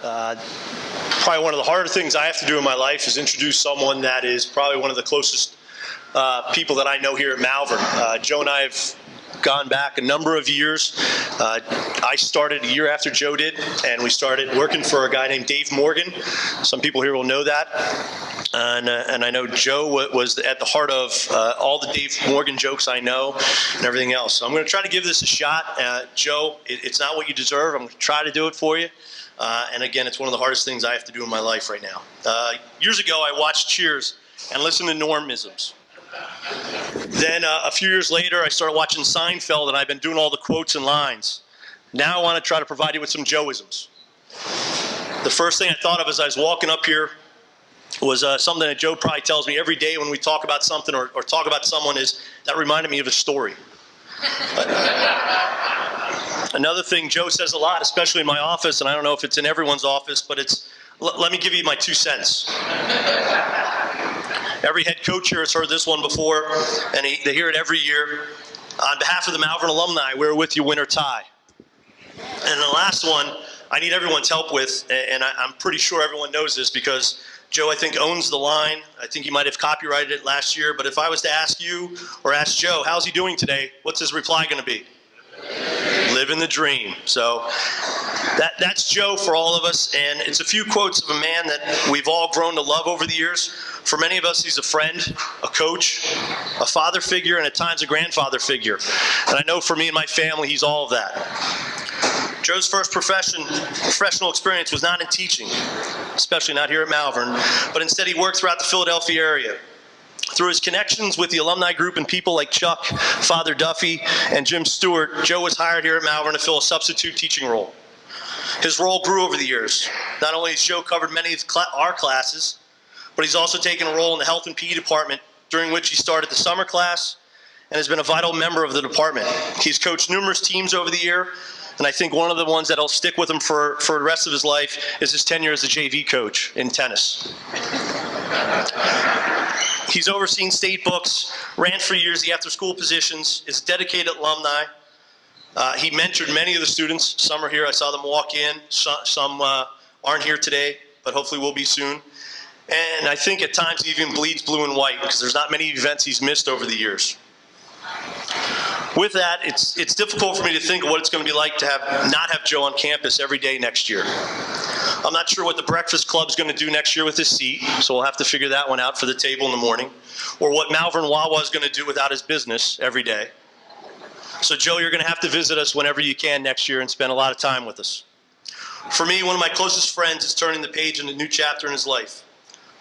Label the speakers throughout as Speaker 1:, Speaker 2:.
Speaker 1: Probably one of the harder things I have to do in my life is introduce someone that is probably one of the closest people that I know here at Malvern. Joe and I have gone back a number of years. I started a year after Joe did, and we started working for a guy named Dave Morgan. Some people here will know that. And I know Joe was at the heart of all the Dave Morgan jokes I know and everything else. So I'm going to try to give this a shot. Joe, it's not what you deserve. I'm going to try to do it for you. And again, it's one of the hardest things I have to do in my life right now. Years ago, I watched Cheers and listened to Normisms. Then a few years later, I started watching Seinfeld, and I've been doing all the quotes and lines. Now I want to try to provide you with some Joeisms. The first thing I thought of as I was walking up here was something that Joe probably tells me every day when we talk about something or talk about someone is that reminded me of a story. Another thing Joe says a lot, especially in my office, and I don't know if it's in everyone's office, but it's, let me give you my 2 cents. Every head coach here has heard this one before, and they hear it every year. On behalf of the Malvern alumni, we're with you, win or tie. And the last one, I need everyone's help with, and I'm pretty sure everyone knows this because Joe, I think, owns the line. I think he might have copyrighted it last year, but if I was to ask you or ask Joe, how's he doing today? What's his reply going to be? Living the dream. So that's Joe for all of us, and it's a few quotes of a man that we've all grown to love over the years. For many of us, he's a friend, a coach, a father figure, and at times a grandfather figure. And I know for me and my family, he's all of that. Joe's first professional experience was not in teaching, especially not here at Malvern, but instead he worked throughout the Philadelphia area. Through his connections with the alumni group and people like Chuck, Father Duffy, and Jim Stewart, Joe was hired here at Malvern to fill a substitute teaching role. His role grew over the years. Not only has Joe covered many of our classes, but he's also taken a role in the health and PE department, during which he started the summer class and has been a vital member of the department. He's coached numerous teams over the year, and I think one of the ones that'll stick with him for the rest of his life is his tenure as a JV coach in tennis. He's overseen state books, ran for years the after-school positions, is a dedicated alumni. He mentored many of the students. Some are here. I saw them walk in. Some aren't here today, but hopefully will be soon. And I think at times he even bleeds blue and white because there's not many events he's missed over the years. With that, it's difficult for me to think of what it's going to be like to not have Joe on campus every day next year. I'm not sure what the Breakfast Club is going to do next year with his seat, so we'll have to figure that one out for the table in the morning, or what Malvern Wawa is going to do without his business every day. So Joe, you're going to have to visit us whenever you can next year and spend a lot of time with us. For me, one of my closest friends is turning the page in a new chapter in his life.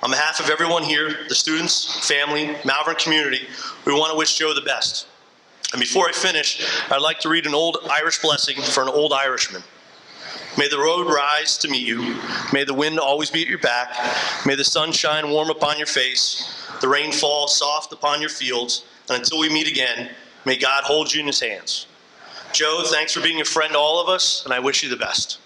Speaker 1: On behalf of everyone here, the students, family, Malvern community, we want to wish Joe the best. And before I finish, I'd like to read an old Irish blessing for an old Irishman. May the road rise to meet you. May the wind always be at your back. May the sun shine warm upon your face. The rain fall soft upon your fields. And until we meet again, may God hold you in his hands. Joe, thanks for being a friend to all of us, and I wish you the best.